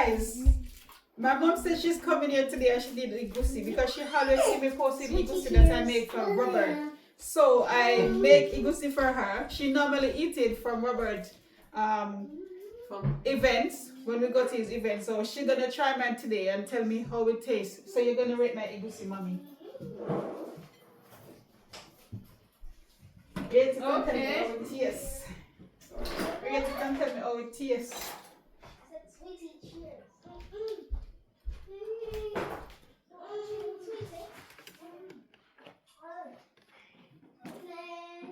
guys, my mom said she's coming here today and she did egusi because she always see me posting egusi that I make for Robert. So I make egusi for her. She normally eat it from Robert from events when we go to his events. So she's gonna try mine today and tell me how it tastes. So you're gonna rate my egusi, mommy. Rate it and tell me how it tastes. Rate it and tell me how it tastes.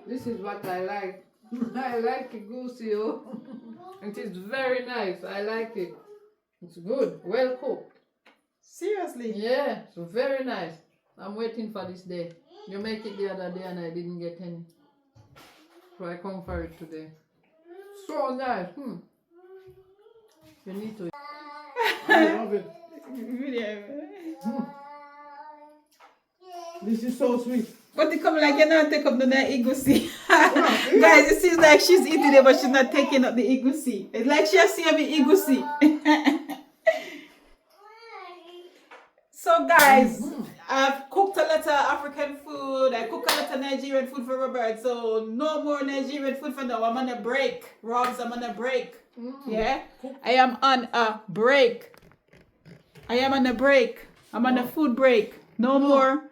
This is what I like. I like egusi. It is very nice. I like it. It's good. Well cooked. Seriously? Yeah, it's very nice. I'm waiting for this day. You make it the other day and I didn't get any. So I come for it today. So nice. You need to. I love it. This is so sweet. But they come like, you know, take up the egusi. Guys, it seems like she's eating it, but she's not taking up the egusi. It's like she has seen me egusi. So, guys, I've cooked a lot of African food. I cook a lot of Nigerian food for Robert. So, no more Nigerian food for now. I'm on a break. Robs, I'm on a break. Yeah? I am on a break. I am on a break. I'm on a food break. No more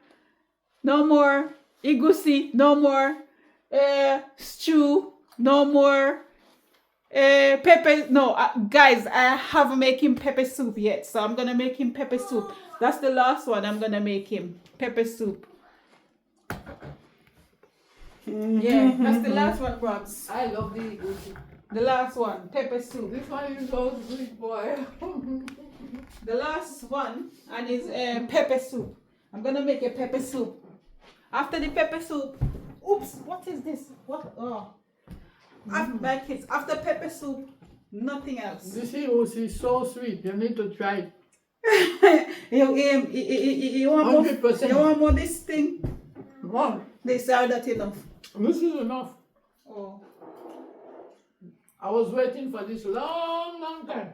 egusi, no more stew, no more pepper. No, guys, I haven't made him pepper soup yet, so I'm gonna make him pepper soup. That's the last one I'm gonna make him, pepper soup. Yeah, that's the last one, Robs. I love the egusi. The last one, pepper soup. This one is so sweet, boy. The last one and is pepper soup. I'm gonna make a pepper soup. After the pepper soup, oops, what is this? What? Oh, after my kids. After pepper soup, nothing else. This egusi is so sweet. You need to try it. You want more? 100%. You want more this thing? Wow. They say that enough. This is enough. Oh. I was waiting for this long time.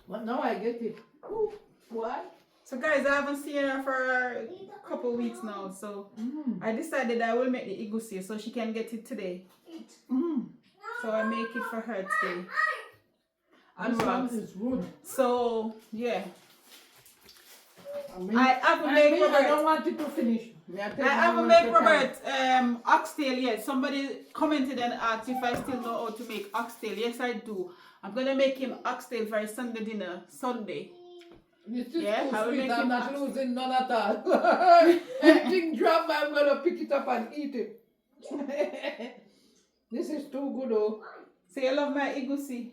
But now I get it. Ooh, what? So guys, I haven't seen her for a couple weeks now, so I decided I will make the egusi so she can get it today. So I make it for her today. And This one Robs. is good. So yeah, I haven't made Robert. I don't want it to finish. I haven't made Robert oxtail yet. Somebody commented and asked if I still know how to make oxtail. Yes, I do. I'm gonna make him oxtail for his Sunday dinner Sunday. This is Yeah, I too will sweet. make I'm him not ox- losing none at all. Anything drop, I'm gonna pick it up and eat it. This is too good, oh. See, I love my egusi.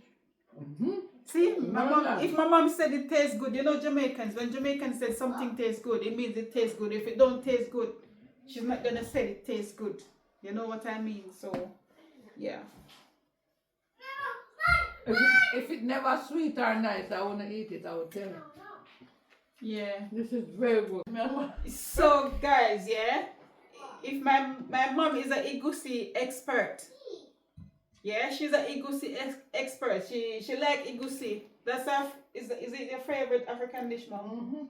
See, my mom, if my mom said it tastes good, you know Jamaicans, when Jamaicans say something tastes good, it means it tastes good. If it don't taste good, she's not gonna say it tastes good. You know what I mean? So, yeah. If it never sweet or nice, I wanna eat it, I will tell you. Yeah. This is very good. So, guys, yeah, if my mom is an egusi expert. Yeah, she's an egusi expert. She like egusi. That's her. Is it your favorite African dish, mom?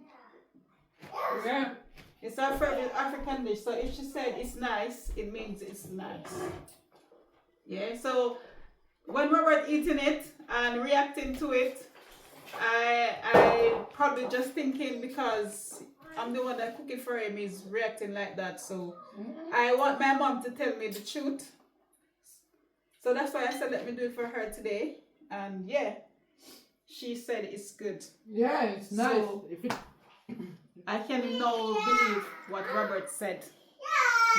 Yeah. It's her favorite African dish. So if she said it's nice, it means it's nice. Yeah. So when Robert eating it and reacting to it, I probably just thinking because I'm the one that cook it for him, he's reacting like that. So I want my mom to tell me the truth. So that's why I said let me do it for her today. And yeah, she said it's good. Yeah, it's nice. So, I can now believe what Robert said.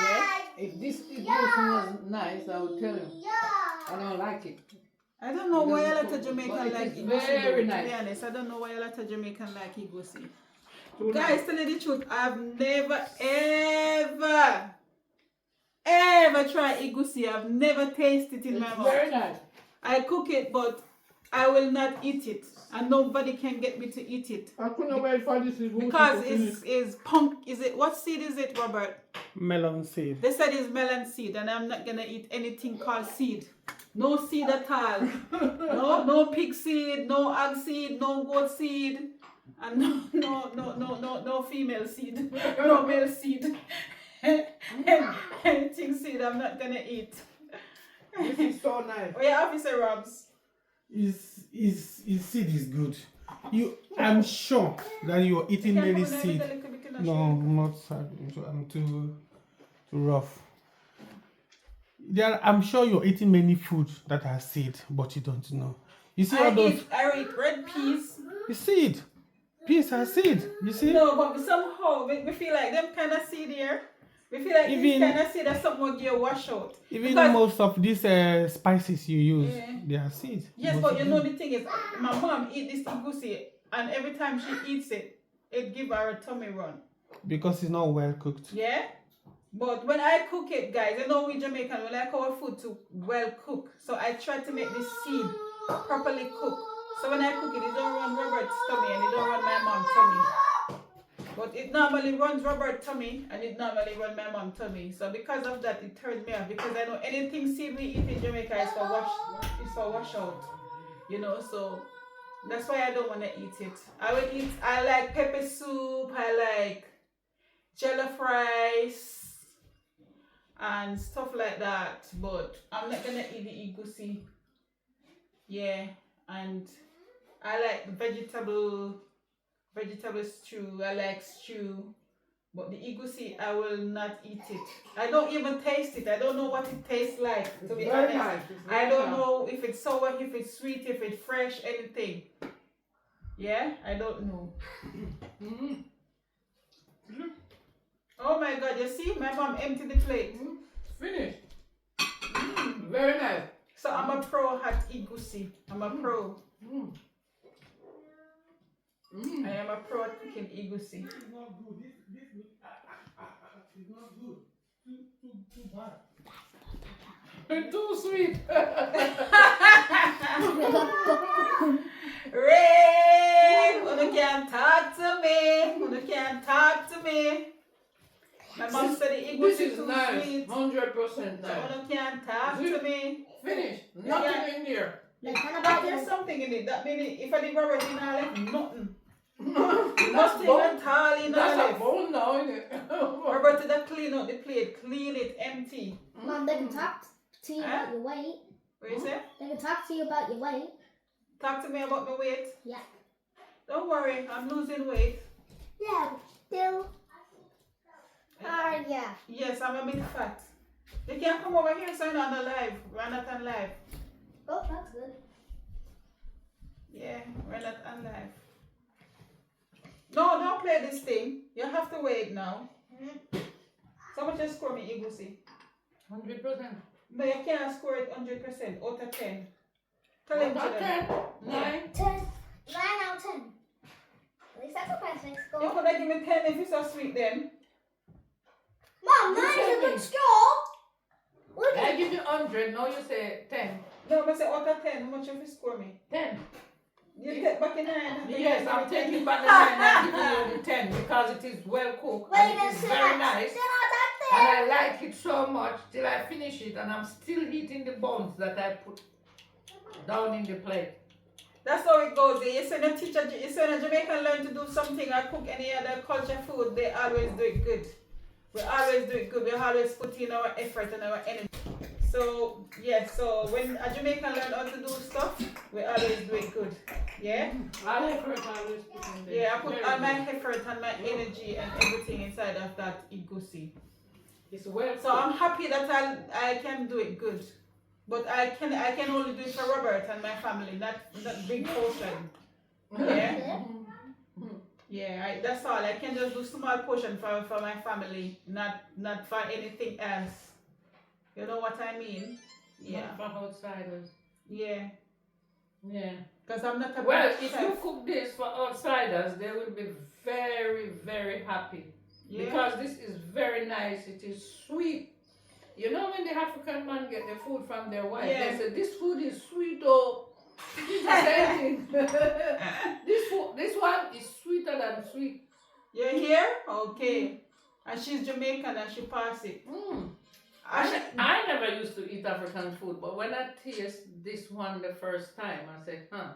Yeah? If this egusi was nice, I would tell you. I don't like it. I don't know why a lot of Jamaican like egusi. Very To nice. be honest, I don't know why a lot of Jamaican like egusi. Guys, tell you the truth, I've never ever tried egusi. I've never tasted it in my mouth. Very nice. I cook it, but I will not eat it, and nobody can get me to eat it I couldn't wait for this egusi because to finish. it's punk. Is it what seed is it, Robert? Melon seed. They said it's melon seed, and I'm not gonna eat anything called seed. No seed at all. No pig seed, no egg seed, no goat seed, and no female seed, no male seed. Anything seed I'm not gonna eat. This is so nice. Oh yeah, Officer Robs. His seed is good. I'm sure that you're eating Can I many put a seed. little bit in the No, shake? I'm not. I'm too rough. I'm sure you're eating many food that are seed, but you don't know. You see all those. I eat red peas. You seed. Peas are seed. You see. No, but somehow we feel like them kind of seed here. We feel like this kind of seed that someone get wash out. Even Because- most of these spices you use, they are seed. Yes, Most but of you know them. the thing is, my mom eat this egusi, and every time she eats it, it give her a tummy run. Because it's not well cooked. Yeah? But when I cook it, guys, you know we Jamaican, we like our food to well cook. So I try to make this seed properly cooked. So when I cook it, it don't run Robert's tummy and it don't run my mom's tummy. But it normally runs Robert's tummy and it normally run my mom's tummy. So because of that, it turns me off. Because I know anything seed we eat in Jamaica is for wash out. You know, so that's why I don't want to eat it. I like pepper soup, I like jollof rice and stuff like that, but I'm not gonna eat the egusi. Yeah, and I like vegetable stew. I like stew, but the egusi I will not eat it. I don't even taste it. I don't know what it tastes like, to be Very honest. nice. I don't know if it's sour, if it's sweet, if it's fresh, anything. Yeah, I don't know. Mm. Oh my God, you see, my mom emptied the plate. Finished. Very nice. So I'm a pro at egusi. I'm a pro. Mm. I am a pro at cooking egusi. It's not good. This is not good. Too bad. Too sweet. Ray, you can't talk to me. You can't talk to me. My mom said the egusi This is too nice. sweet. 100% So nice. you can't talk to me. Finish. Nothing in here. There's something in it. That means if I did Robert, you know, I left nothing. That's Nothing bone. at all, you know. That's a left. bone now, isn't it? Robert, did clean out the plate, clean it, empty. Mom, they can talk to you about your weight. What you say? They can talk to you about your weight. Talk to me about my weight. Yeah. Don't worry, I'm losing weight. Yeah, still. Yeah. Yes, I'm a bit fat. You can't come over here, so you're not on live. We're not on live. Oh, that's good. Yeah, we're not on live. No, don't play this thing. You have to wait now. Someone just score me egusi. 100%. No, you can't score it 100% out of 10. Tell him to About them. 10, 9. 10. 9 out of 10. At least that's a perfect You score. could have given me 10 if it's so sweet then. Mom, 9 is a good score. Look I at give you 100, now you say 10. No, but say out of 10, how much if you score me? 10. You take back in 9. Yes, I'm taking back the 9 and giving you the 10 because it is well cooked Wait and a it is second. very nice. Still not that And there. I like it so much till I finish it and I'm still eating the bones that I put down in the plate. That's how it goes. You send a teacher, you send a Jamaican learn to do something or cook any other culture food, they always do it good. We always do it good. We always put in our effort and our energy. So, yes, so when a Jamaican learn how to do stuff, we always do it good. Yeah? I like it, I always put in there. Yeah, I put Very all my good. effort and my energy and everything inside of that egusi. It's well So I'm happy that I can do it good. But I can only do it for Robert and my family, not big portion. Yeah? Yeah, that's all. I can just do small portion for my family, not for anything else. You know what I mean? Yeah. Not for outsiders. Yeah. Yeah. Because I'm not a Well, big if chef. you cook this for outsiders, they will be very, very happy. Yeah. Because this is very nice. It is sweet. You know when the African man get the food from their wife, Yeah. they say, this food is sweet, oh. It is the same thing. this one is sweeter than sweet. You're here? Okay. And she's Jamaican and she passed it. Mm. I never used to eat African food, but when I taste this one the first time, I said, huh,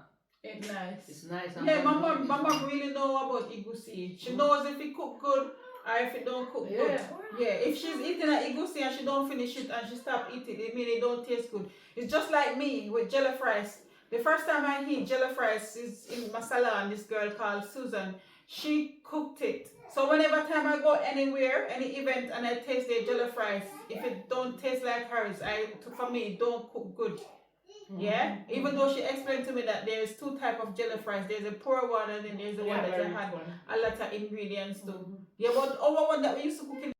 It's nice. it's nice. I'm Yeah, my gonna eat mom this one. really know about egusi. She knows if it cook good or if it don't cook good. Yeah, if she's eating an egusi and she don't finish it and she stop eating, it mean it don't taste good. It's just like me with jollof rice. The first time I eat jollof rice is in my salon. This girl called Susan. She cooked it. So whenever time I go anywhere, any event, and I taste the jollof rice, if it don't taste like hers, for me it don't cook good. Yeah, even though she explained to me that there's two type of jollof rice. There's a poor one and then there's the one that had a lot of ingredients too. Yeah, but our one that we used to cook in